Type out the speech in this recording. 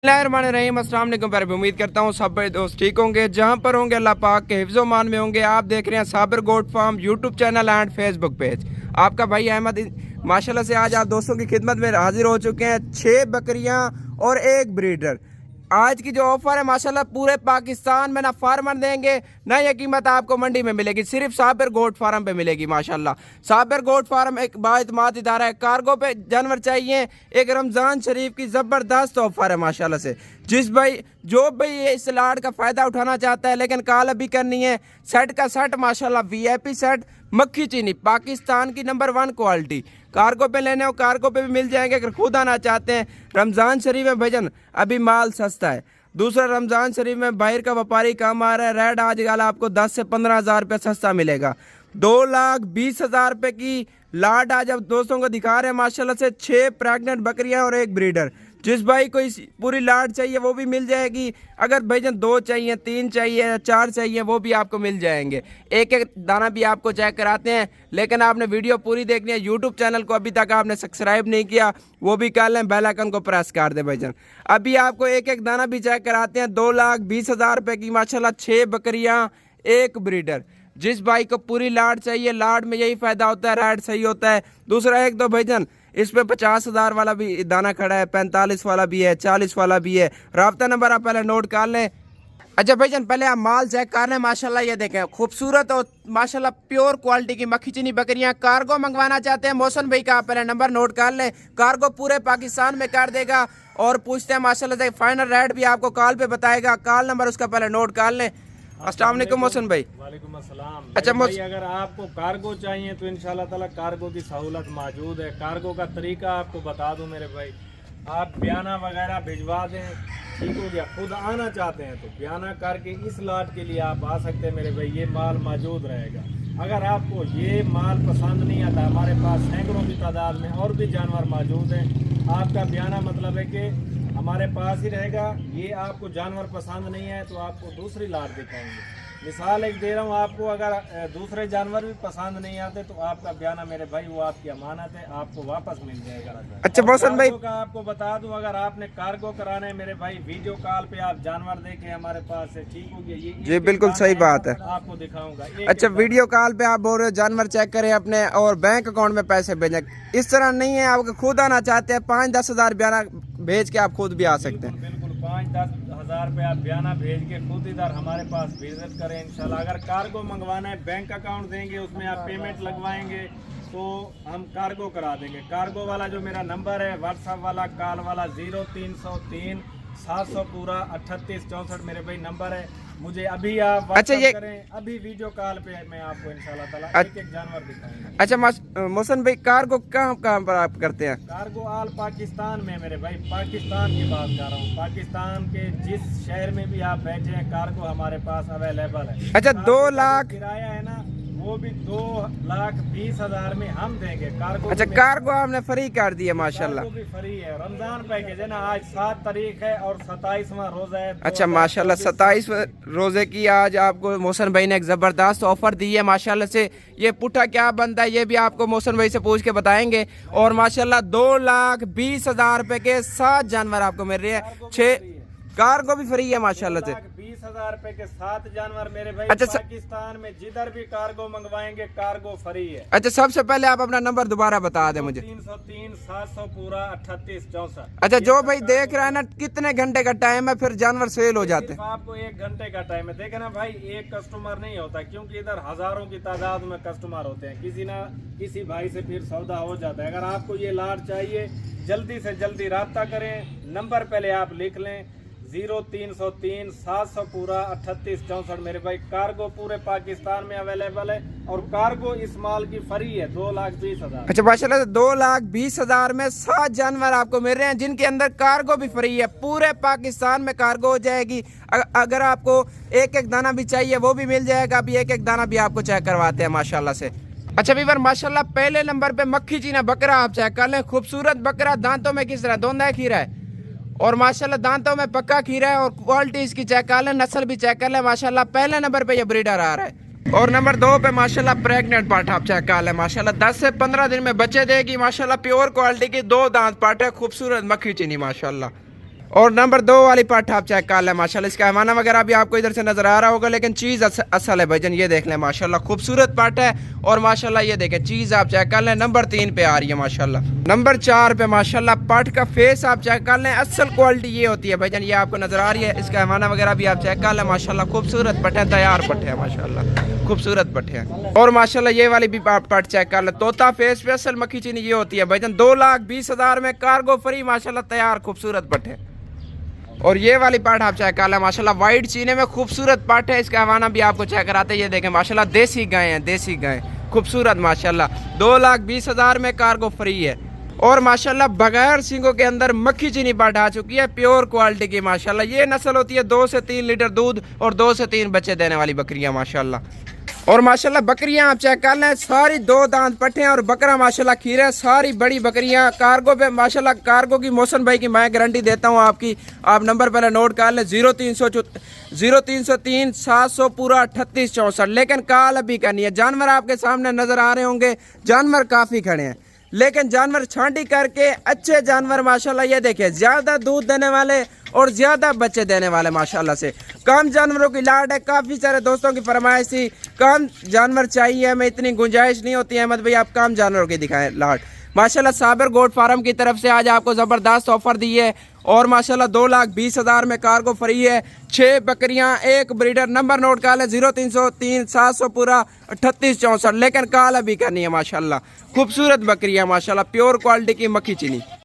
रहीम अस्सलाम वालेकुम पर उम्मीद करता हूँ सब दोस्त ठीक होंगे, जहाँ पर होंगे अल्लाह पाक के हिफ्ज़ो मान में होंगे। आप देख रहे हैं Sabir goat farm YouTube channel and Facebook page. आपका भाई अहमद माशाल्लाह से आज आप दोस्तों की खिदमत में हाजिर हो चुके हैं। 6 बकरियाँ और 1 ब्रीडर। आज की जो ऑफर है माशाल्लाह पूरे पाकिस्तान में ना फार्मर देंगे ना ये कीमत आपको मंडी में मिलेगी, सिर्फ साबिर गोट फार्म पे मिलेगी। माशाल्लाह साबिर गोट फार्म एक बाइतमाद इदारा है। कार्गो पे जानवर चाहिए, एक रमज़ान शरीफ की ज़बरदस्त ऑफर है माशाल्लाह से। जो भाई इस लाड का फ़ायदा उठाना चाहता है लेकिन कॉल अभी करनी है, सेट का सेट माशाल्लाह VIP सेट मक्खी चीनी पाकिस्तान की नंबर 1 क्वालिटी। कार्गो पे लेने हो कार्गो पे भी मिल जाएंगे। अगर खुद आना चाहते हैं, रमज़ान शरीफ में भजन अभी माल सस्ता है। दूसरा रमज़ान शरीफ में बाहर का व्यापारी कम आ रहा है। रेड आज कल आपको 10 से 15 हज़ार रुपये सस्ता मिलेगा। 2,20,000 रुपये की लाट आज अब दोस्तों को दिखा रहे हैं माशाल्लाह से। 6 प्रेग्नेंट बकरियां और 1 ब्रीडर। जिस भाई को इस पूरी लाट चाहिए वो भी मिल जाएगी। अगर भाईजान 2 चाहिए, 3 चाहिए, 4 चाहिए वो भी आपको मिल जाएंगे। एक एक दाना भी आपको चेक कराते हैं, लेकिन आपने वीडियो पूरी देखनी है। यूट्यूब चैनल को अभी तक आपने सब्सक्राइब नहीं किया वो भी कर लें, बेल आइकन को प्रेस कर दें भाईजान। अभी आपको एक एक दाना भी चेक कराते हैं। 2,20,000 रुपये की माशाल्लाह 6 बकरियाँ 1 ब्रीडर। जिस भाई को पूरी लाट चाहिए, लाट में यही फ़ायदा होता है, रेट सही होता है। दूसरा एक दो भाईजान इसमें 50,000 वाला भी दाना खड़ा है, 45 वाला भी है, 40 वाला भी है। राब्ता नंबर आप पहले नोट कर लें। अच्छा भाईजान पहले आप माल चेक कर लें। माशाल्लाह ये देखें खूबसूरत और माशाल्लाह प्योर क्वालिटी की मक्खी चीनी बकरियां। कार्गो मंगवाना चाहते हैं मोहसन भाई का आप पहले नंबर नोट कर लें। कार्गो पूरे पाकिस्तान में कर देगा और पूछते हैं माशाल्लाह से फाइनल रेट भी आपको कॉल पे बताएगा। कॉल नंबर उसका पहले नोट कर लें। अस्सलाम वालेकुम मोहसन भाई। वालेकुम अस्सलाम। अच्छा भाई अगर आपको कार्गो चाहिए तो इंशाल्लाह ताला कार्गो की सहूलत मौजूद है। कार्गो का तरीका आपको बता दूं मेरे भाई, आप बयाना वगैरह भिजवा दें, ठीक हो गया। खुद आना चाहते हैं तो बयाना करके इस लाट के लिए आप आ सकते हैं मेरे भाई, ये माल मौजूद रहेगा। अगर आपको ये माल पसंद नहीं आता, हमारे पास सैकड़ों की तादाद में और भी जानवर मौजूद हैं। आपका बयाना मतलब है कि हमारे पास ही रहेगा। ये आपको जानवर पसंद नहीं है तो आपको दूसरी लाट दिखाएंगे। मिसाल एक दे रहा हूँ आपको, अगर दूसरे जानवर भी पसंद नहीं आते तो आपका बयाना मेरे भाई वो आपकी अमानत है, आपको वापस मिल जाएगा। अच्छा मोहसन भाई का आपको बता दूं, अगर आपने कार्गो कराना है मेरे भाई, वीडियो कॉल पे आप जानवर देखें हमारे पास से, ठीक हो गया। ये जी बिल्कुल सही बात है, आपको दिखाऊंगा। अच्छा वीडियो कॉल पे आप बोल रहे हो जानवर चेक करें अपने और बैंक अकाउंट में पैसे भेजें, इस तरह नहीं है। आप खुद आना चाहते हैं 5-10 हज़ार बयाना भेज के आप खुद भी आ सकते हैं। बिल्कुल 5-10 हज़ार रुपये आप बयाना भेज के खुद इधर हमारे पास विजिट करें इंशाल्लाह। अगर कार्गो मंगवाना है, बैंक अकाउंट देंगे, उसमें आप पेमेंट लगवाएंगे तो हम कार्गो करा देंगे। कार्गो वाला जो मेरा नंबर है व्हाट्सएप वाला कॉल वाला 0303 700 पूरा 3864 मेरे भाई नंबर है। मुझे अभी आप अच्छा ये करें, अभी वीडियो कॉल पे मैं आपको इंशाल्लाह ताला एक एक जानवर दिखाऊंगा। अच्छा मोहसन भाई कार्गो कहाँ पर आप करते हैं? कार्गो आल पाकिस्तान में मेरे भाई, पाकिस्तान की बात कर रहा हूँ। पाकिस्तान के जिस शहर में भी आप बैठे हैं कार्गो हमारे पास अवेलेबल है। अच्छा 2 लाख किराया है ना, वो भी 2,20,000 में हम देंगे कार्गो। अच्छा कार्गो आपने फ्री कर दिया माशाल्लाह। भी फ्री है, रमजान पैकेज है ना। आज 7 तारीख है और 27वां रोजा है। अच्छा माशाल्लाह 27 रोजे की आज आपको मोहसन भाई ने एक जबरदस्त ऑफर दी है माशाल्लाह से। ये पुट्ठा क्या बनता है ये भी आपको मोहसन भाई से पूछ के बताएंगे। और माशाल्लाह 2,20,000 रुपए के 7 जानवर आपको मिल रहे हैं। 6 कार्गो भी फ्री है माशाल्लाह से। 20,000 रुपए के 7 जानवर मेरे भाई। अच्छा पाकिस्तान में जिधर भी कार्गो मंगवाएंगे कार्गो फ्री है। अच्छा सबसे पहले आप अपना नंबर दोबारा बता दें मुझे। 303 700 पूरा 3864। अच्छा जो भाई देख रहा है ना, कितने घंटे का टाइम है फिर जानवर सेल हो जाते हैं? आपको 1 घंटे का टाइम है। देखे ना भाई, एक कस्टमर नहीं होता क्योंकि इधर हजारों की तादाद में कस्टमर होते हैं। किसी ना किसी भाई से फिर सौदा हो जाता है। अगर आपको ये लाट चाहिए जल्दी से जल्दी राब्ता करें। नंबर पहले आप लिख लें 0303 700 पूरा 3864 मेरे भाई। कार्गो पूरे पाकिस्तान में अवेलेबल है और कार्गो इस माल की फ्री है 2,20,000। अच्छा माशाल्लाह 2,20,000 में 7 जानवर आपको मिल रहे हैं जिनके अंदर कार्गो भी फ्री है। पूरे पाकिस्तान में कार्गो हो जाएगी। अगर आपको एक एक दाना भी चाहिए वो भी मिल जाएगा। अभी एक एक दाना भी आपको चेक करवाते हैं माशाल्लाह से। अच्छा वीवर माशाल्लाह पहले नंबर पे मक्खी चीना बकरा आप चेक कर लें। खूबसूरत बकरा, दांतों में किस तरह दोंदा है, खीरा है और माशाल्लाह दांतों में पक्का खीरा है। और क्वालिटी इसकी चेक कर लें, नस्ल भी चेक कर लें माशाल्लाह। पहले नंबर पे ये ब्रीडर आ रहा है और नंबर 2 पे माशाल्लाह प्रेग्नेंट पाठ आप चेक कर लें माशाल्लाह। 10 से 15 दिन में बच्चे देगी माशाल्लाह। प्योर क्वालिटी की 2 दांत पाठ है, खूबसूरत मक्खी चीनी माशाल्लाह। और नंबर 2 वाली पाठ आप चेक कर लें माशाल्लाह। इसका हैवाना वगैरह भी आपको इधर से नजर आ रहा होगा, लेकिन चीज़ असल है भाईजान। ये देख लें माशाल्लाह, खूबसूरत पाठ है। और माशाल्लाह ये देखें, चीज़ आप चेक कर लें। नंबर 3 पे आ रही है माशाल्लाह। नंबर 4 पे माशाल्लाह पाठ का फेस आप चेक कर लें। असल क्वालिटी ये होती है भाईजान, ये आपको नजर आ रही है। इसका हैवाना वगैरह भी आप चेक कर लें माशाल्लाह। खूबसूरत पट है, तैयार पट है माशाल्लाह, खूबसूरत पट है। और माशाल्लाह ये वाली भी पाठ चेक कर लें। तोता फेस पे असल मक्खी चीनी ये होती है भाईजान। 2,20,000 में कार्गो फ्री माशाल्लाह, तैयार खूबसूरत पट है। और ये वाली पार्ट आप चेक कर लें माशाल्लाह, वाइट चीने में खूबसूरत पार्ट है। इसका हवाना भी आपको चेक कराते हैं। ये देखें माशाल्लाह, देसी गाय हैं, देसी गाय खूबसूरत माशाल्लाह। 2,20,000 में कार्गो फ्री है। और माशाल्लाह बगैर सींगों के अंदर मक्खी चीनी पार्ट आ चुकी है, प्योर क्वालिटी की माशाल्लाह। ये नस्ल होती है 2 से 3 लीटर दूध और 2 से 3 बच्चे देने वाली बकरियां माशाल्लाह। और माशाल्लाह बकरियां आप चेक कर लें, सारी 2 दांत पट्टे हैं। और बकरा माशाल्लाह खीरा है, सारी बड़ी बकरियां कार्गो पे माशाल्लाह। कार्गो की मौसम भाई की मैं गारंटी देता हूं आपकी। आप नंबर पहले नोट कर लें, 0303 700 पूरा 3864। लेकिन कॉल अभी करनी है। जानवर आपके सामने नजर आ रहे होंगे, जानवर काफ़ी खड़े हैं, लेकिन जानवर छांटी करके अच्छे जानवर माशाल्लाह। ये देखिए, ज़्यादा दूध देने वाले और ज़्यादा बच्चे देने वाले माशाल्लाह से। कम जानवरों की लाट है। काफ़ी सारे दोस्तों की फरमाइश थी कम जानवर चाहिए, हमें इतनी गुंजाइश नहीं होती है अहमद भाई, आप कम जानवरों की दिखाएं लाट माशाल्लाह। साबिर गोट फार्म की तरफ से आज आपको ज़बरदस्त ऑफर दी है। और माशाल्लाह 2,20,000 में कार्गो फ्री है। 6 बकरियां, 1 ब्रीडर। नंबर नोट कर लें, 0303 700 पूरा 3864। लेकिन कॉल अभी करनी है माशाल्लाह। खूबसूरत बकरियां माशाल्लाह, प्योर क्वालिटी की मक्खी चीनी।